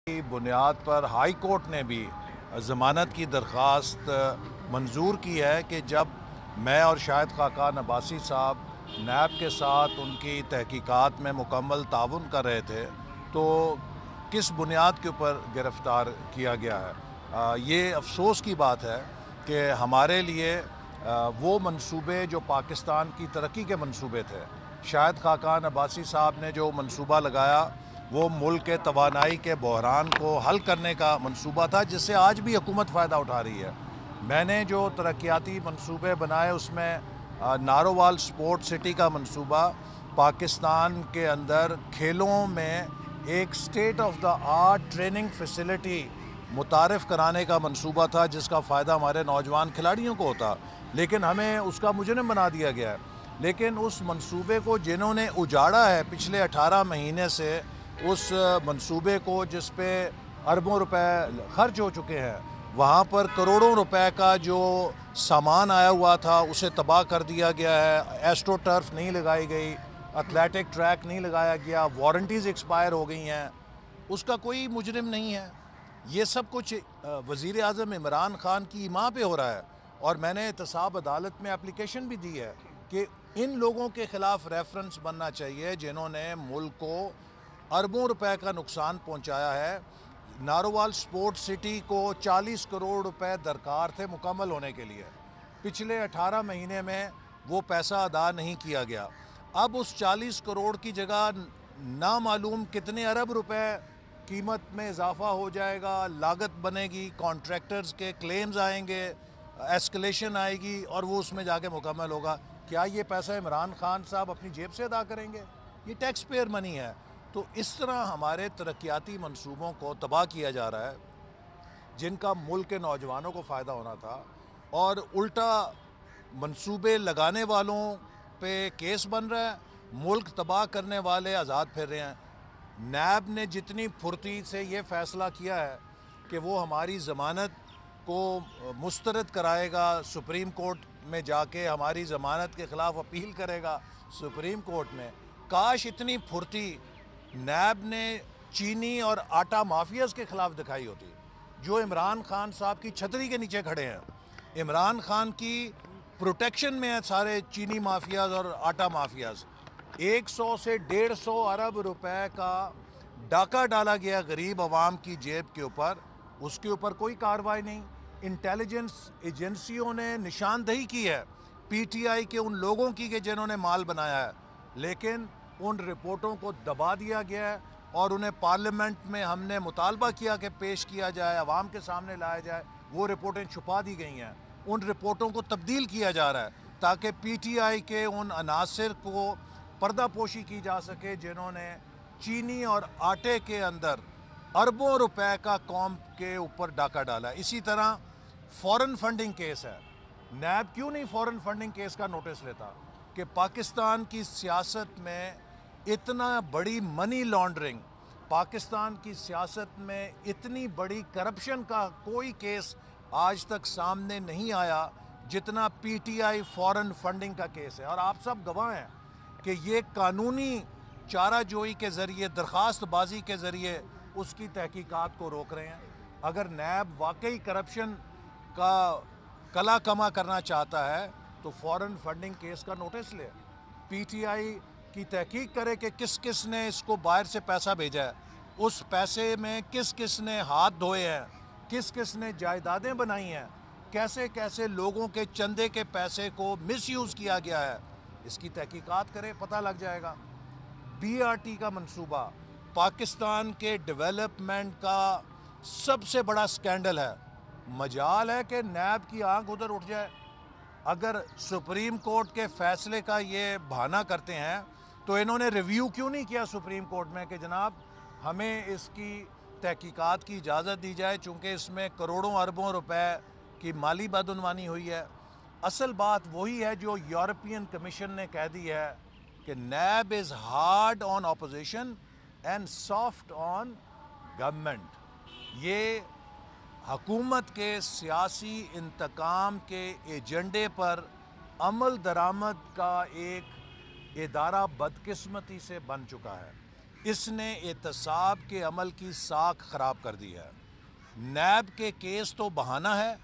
کی بنیاد پر high court نے بھی ضمانت کی درخواست منظور کی ہے کہ جب میں اور شاہد خاقان عباسی صاحب نیب کے ساتھ ان کی تحقیقات میں مکمل تعاون کر رہے تھے تو کس بنیاد کے اوپر گرفتار کیا گیا ہے۔ یہ افسوس کی بات ہے کہ ہمارے لیے وہ منصوبے جو پاکستان کی ترقی کے منصوبے تھے، شاہد خاقان عباسی صاحب نے جو منصوبہ لگایا وہ ملک کے توانائی کے بحران کو حل کرنے کا منصوبہ تھا، جس سے آج بھی حکومت فائدہ اٹھا رہی ہے۔ میں نے جو ترقیاتی منصوبے بنائے اس میں نارووال سپورٹ سٹی کا منصوبہ پاکستان کے اندر کھیلوں میں ایک state of the art training facility متعارف کرانے کا منصوبہ تھا، جس کا فائدہ ہمارے نوجوان کھلاڑیوں کو ہوتا، لیکن ہمیں اس کا مجرم بنا دیا گیا ہے۔ لیکن اس منصوبے کو جنہوں نے اجاڑا ہے پچھلے 18 مہینے سے، اس منصوبے کو جس پہ اربوں روپے خرچ ہو چکے ہیں، وہاں پر کروڑوں روپے کا جو سامان آیا ہوا تھا اسے تباہ کر دیا گیا ہے۔ ایسٹرو ٹرف نہیں لگائی گئی، ایتھلیٹک ٹریک نہیں لگایا گیا، وارنٹیز ایکسپائر ہو گئی ہیں، اس کا کوئی مجرم نہیں ہے۔ یہ سب کچھ وزیر اعظم عمران خان کی ماں پہ ہو رہا ہے، اور میں نے احتساب عدالت میں اپلیکیشن بھی دی ہے کہ ان لوگوں کے خلاف ریفرنس بننا چاہیے جنہوں نے ملک کو اربوں روپے کا نقصان پہنچایا ہے۔ نارووال سپورٹ سٹی کو 40 کروڑ روپے درکار تھے مکمل ہونے کے لیے، پچھلے 18 مہینے میں وہ پیسہ ادا نہیں کیا گیا۔ اب اس 40 کروڑ کی جگہ نامعلوم کتنے ارب روپے قیمت میں اضافہ ہو جائے گا، لاگت بنے گی، کانٹریکٹرز کے کلیمز آئیں گے، ایسکلیشن آئے گی، اور وہ اس میں جا کے مکمل ہوگا۔ کیا یہ پیسہ عمران خان صاحب اپنی جیب سے ادا کریں گے؟ یہ ٹیکس پیئر منی ہے۔ تو اس طرح ہمارے ترقیاتی منصوبوں کو تباہ کیا جا رہا ہے، جن کا ملک کے نوجوانوں کو فائدہ ہونا تھا، اور الٹا منصوبے لگانے والوں پہ کیس بن رہا ہے، ملک تباہ کرنے والے آزاد پھر رہے ہیں۔ نیب نے جتنی پھرتی سے یہ فیصلہ کیا ہے کہ وہ ہماری ضمانت کو مسترد کرائے گا، سپریم کورٹ میں جا کے ہماری ضمانت کے خلاف اپیل کرے گا سپریم کورٹ میں، کاش اتنی پھرتی نیب نے چینی اور آٹا مافیاز کے خلاف دکھائی ہوتی، جو عمران خان صاحب کی چھتری کے نیچے کھڑے ہیں۔ عمران خان کی پروٹیکشن میں ہیں سارے چینی مافیاز اور آٹا مافیاز۔ 100 سے 150 ارب روپے کا ڈاکہ ڈالا گیا غریب عوام کی جیب کے اوپر، اس کے اوپر کوئی کارروائی نہیں۔ انٹیلیجنس ایجنسیوں نے نشاندہی کی ہے پی ٹی آئی کے ان لوگوں کی کہ جنہوں نے مال بنایا ہے، لیکن ان رپورٹوں کو دبا دیا گیا ہے، اور انہیں پارلیمنٹ میں ہم نے مطالبہ کیا کہ پیش کیا جائے، عوام کے سامنے لایا جائے، وہ رپورٹیں چھپا دی گئی ہیں۔ ان رپورٹوں کو تبدیل کیا جا رہا ہے تاکہ پی ٹی آئی کے ان عناصر کو پردہ پوشی کی جا سکے جنہوں نے چینی اور آٹے کے اندر اربوں روپے کا قوم کے اوپر ڈاکہ ڈالا ہے۔ اسی طرح فورن فنڈنگ کیس ہے، نیب کیوں نہیں فورن فنڈنگ کیس کا نوٹس لیتا کہ پاکستان کی سیاست میں اتنا بڑی منی لانڈرنگ، پاکستان کی سیاست میں اتنی بڑی کرپشن کا کوئی کیس آج تک سامنے نہیں آیا جتنا P T I foreign funding کا کیس ہے۔ اور آپ سب گواہ ہیں کہ یہ قانونی چارہ جوئی کے ذریعے، درخواست بازی کے ذریعے اس کی تحقیقات کو روک رہے ہیں۔ اگر نیب واقعی کرپشن کا کلا کما کرنا چاہتا ہے تو فورن فنڈنگ کیس کا نوٹس لے، پی ٹی آئی کی تحقیق کرے کہ کس کس نے اس کو باہر سے پیسہ بھیجا ہے، اس پیسے میں کس کس نے ہاتھ دھوئے ہیں، کس کس نے جائیدادیں بنائی ہیں، کیسے کیسے لوگوں کے چندے کے پیسے کو مس یوز کیا گیا ہے، اس کی تحقیقات کرے، پتہ لگ جائے گا۔ بی آر ٹی کا منصوبہ پاکستان کے ڈیولپمنٹ کا سب سے بڑا سکینڈل ہے۔ مجال ہے کہ نیب کی آنکھ ادھر اٹھ جائے۔ اگر سپریم کورٹ کے فیصلے کا یہ بہانہ کرتے ہیں تو انہوں نے ریویو کیوں نہیں کیا سپریم کورٹ میں کہ جناب ہمیں اس کی تحقیقات کی اجازت دی جائے، چونکہ اس میں کروڑوں اربوں روپے کی مالی بدعنوانی ہوئی ہے۔ اصل بات وہی ہے جو یورپین کمیشن نے کہہ دی ہے کہ NAB is hard on opposition and soft on government. یہ حکومت کے سیاسی انتقام کے ایجنڈے پر عمل درآمد کا ایک ادارہ بدقسمتی سے بن چکا ہے۔ اس نے احتساب کے عمل کی ساکھ خراب کر دی ہے۔ نیب کے کیس تو بہانہ ہے،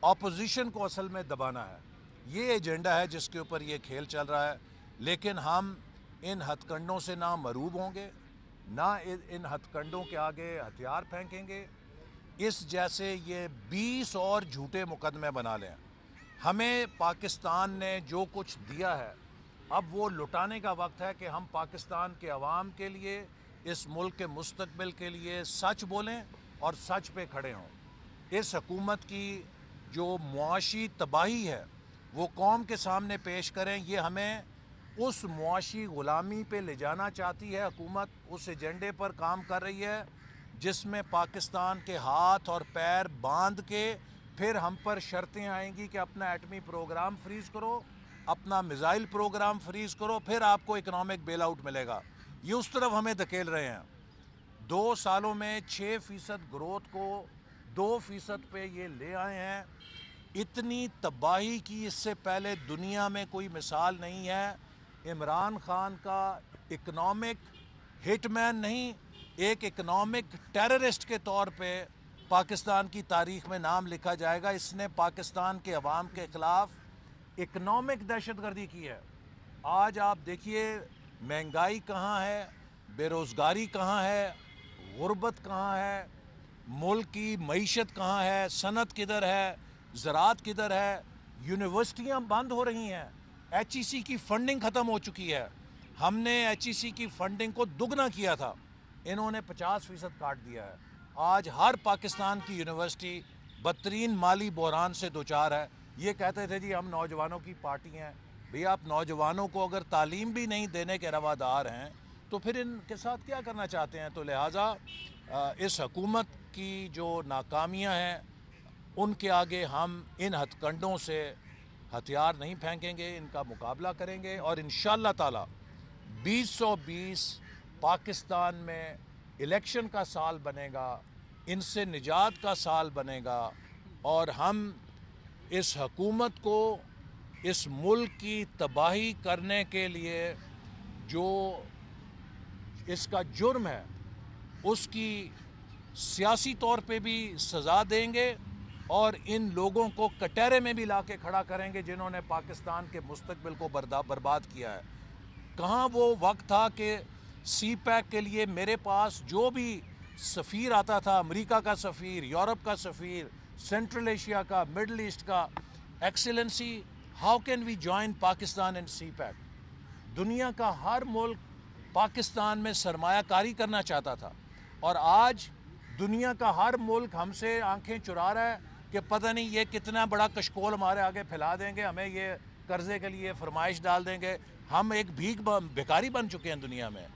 اپوزیشن کو اصل میں دبانا ہے۔ یہ ایجنڈا ہے جس کے اوپر یہ کھیل چل رہا ہے، لیکن ہم ان ہتھ کنڈوں سے نہ مروب ہوں گے، نہ ان ہتھ کنڈوں کے آگے ہتھیار پھینکیں گے۔ اس جیسے یہ 20 اور جھوٹے مقدمے بنا لیں۔ ہمیں پاکستان نے جو کچھ دیا ہے، اب وہ لٹانے کا وقت ہے کہ ہم پاکستان کے عوام کے لیے، اس ملک کے مستقبل کے لیے سچ بولیں اور سچ پہ کھڑے ہوں۔ اس حکومت کی جو معاشی تباہی ہے وہ قوم کے سامنے پیش کریں۔ یہ ہمیں اس معاشی غلامی پہ لے جانا چاہتی ہے حکومت، اس ایجنڈے پر کام کر رہی ہے جس میں پاکستان کے ہاتھ اور پیر باندھ کے پھر ہم پر شرطیں آئیں گی کہ اپنا ایٹمی پروگرام فریز کرو، اپنا میزائل پروگرام فریز کرو، پھر آپ کو اکنامک بیل آؤٹ ملے گا۔ یہ اس طرف ہمیں دھکیل رہے ہیں۔ 2 سالوں میں 6% گروتھ کو 2% پہ یہ لے آئے ہیں۔ اتنی تباہی کی اس سے پہلے دنیا میں کوئی مثال نہیں ہے۔ عمران خان کا اکنامک ہٹ مین نہیں، ایک اکنامک ٹیررسٹ کے طور پہ پاکستان کی تاریخ میں نام لکھا جائے گا۔ اس نے پاکستان کے عوام کے خلاف اکنامک دہشت گردی کی ہے۔ آج آپ دیکھیے مہنگائی کہاں ہے، بے روزگاری کہاں ہے، غربت کہاں ہے، ملک کی معیشت کہاں ہے، صنعت کدھر ہے، زراعت کدھر ہے، یونیورسٹیاں بند ہو رہی ہیں، ایچ ای سی کی فنڈنگ ختم ہو چکی ہے۔ ہم نے ایچ ای سی کی فنڈنگ کو دگنا کیا تھا، انہوں نے 50% کاٹ دیا ہے۔ آج ہر پاکستان کی یونیورسٹی بدترین مالی بحران سے دوچار ہے۔ یہ کہتے تھے جی ہم نوجوانوں کی پارٹی ہیں۔ بھئی آپ نوجوانوں کو اگر تعلیم بھی نہیں دینے کے روادار ہیں تو پھر ان کے ساتھ کیا کرنا چاہتے ہیں؟ تو لہٰذا اس حکومت کی جو ناکامیاں ہیں ان کے آگے ہم ان ہتھ کنڈوں سے ہتھیار نہیں پھینکیں گے، ان کا مقابلہ کریں گے، اور انشاءاللہ تعالی 2020 پاکستان میں الیکشن کا سال بنے گا، ان سے نجات کا سال بنے گا، اور ہم اس حکومت کو اس ملک کی تباہی کرنے کے لیے جو اس کا جرم ہے اس کی سیاسی طور پہ بھی سزا دیں گے، اور ان لوگوں کو کٹہرے میں بھی لا کے کھڑا کریں گے جنہوں نے پاکستان کے مستقبل کو برباد کیا ہے۔ کہاں وہ وقت تھا کہ سی پیک کے لیے میرے پاس جو بھی سفیر آتا تھا، امریکہ کا سفیر، یورپ کا سفیر، سینٹرل ایشیا کا، مڈل ایسٹ کا، excellency how can we join Pakistan in CPEC? دنیا کا ہر ملک پاکستان میں سرمایہ کاری کرنا چاہتا تھا، اور آج دنیا کا ہر ملک ہم سے آنکھیں چرا رہا ہے کہ پتہ نہیں یہ کتنا بڑا کشکول ہمارے آگے پھیلا دیں گے، ہمیں یہ قرضے کے لیے فرمائش ڈال دیں گے۔ ہم ایک بھکاری بن چکے ہیں دنیا میں۔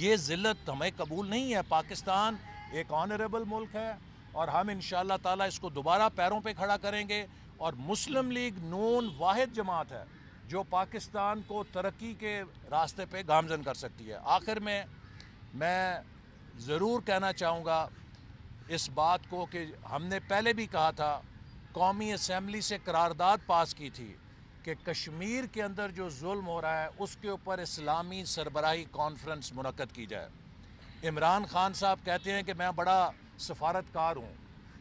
یہ ذلت ہمیں قبول نہیں ہے۔ پاکستان ایک آنریبل ملک ہے، اور ہم انشاءاللہ تعالی اس کو دوبارہ پیروں پہ کھڑا کریں گے، اور مسلم لیگ نون واحد جماعت ہے جو پاکستان کو ترقی کے راستے پہ گامزن کر سکتی ہے۔ آخر میں ضرور کہنا چاہوں گا اس بات کو کہ ہم نے پہلے بھی کہا تھا، قومی اسمبلی سے قرارداد پاس کی تھی کہ کشمیر کے اندر جو ظلم ہو رہا ہے اس کے اوپر اسلامی سربراہی کانفرنس منعقد کی جائے۔ عمران خان صاحب کہتے ہیں کہ میں بڑا سفارتکار ہوں۔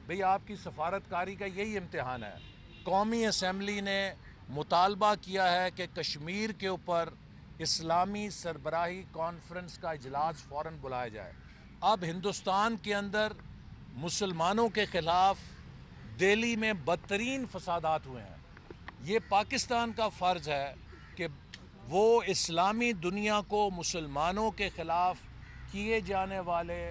بھئی آپ کی سفارتکاری کا یہی امتحان ہے۔ قومی اسمبلی نے مطالبہ کیا ہے کہ کشمیر کے اوپر اسلامی سربراہی کانفرنس کا اجلاس فوراً بلایا جائے۔ اب ہندوستان کے اندر مسلمانوں کے خلاف دہلی میں بدترین فسادات ہوئے ہیں۔ یہ پاکستان کا فرض ہے کہ وہ اسلامی دنیا کو مسلمانوں کے خلاف کیے جانے والے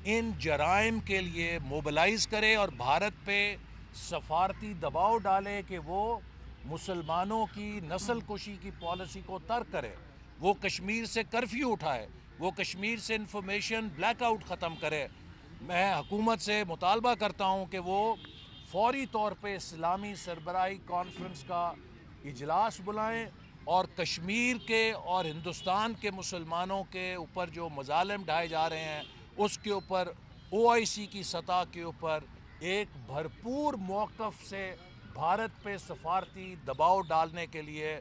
ان جرائم کے لیے موبلائز کرے، اور بھارت پہ سفارتی دباؤ ڈالے کہ وہ مسلمانوں کی نسل کشی کی پالیسی کو ترک کرے، وہ کشمیر سے کرفیو اٹھائے، وہ کشمیر سے انفارمیشن بلیک آؤٹ ختم کرے۔ میں حکومت سے مطالبہ کرتا ہوں کہ وہ فوری طور پہ اسلامی سربراہی کانفرنس کا اجلاس بلائیں، اور کشمیر کے اور ہندوستان کے مسلمانوں کے اوپر جو مظالم ڈھائے جا رہے ہیں اس کے اوپر OIC کی سطح کے اوپر ایک بھرپور موقف سے بھارت پہ سفارتی دباؤ ڈالنے کے لیے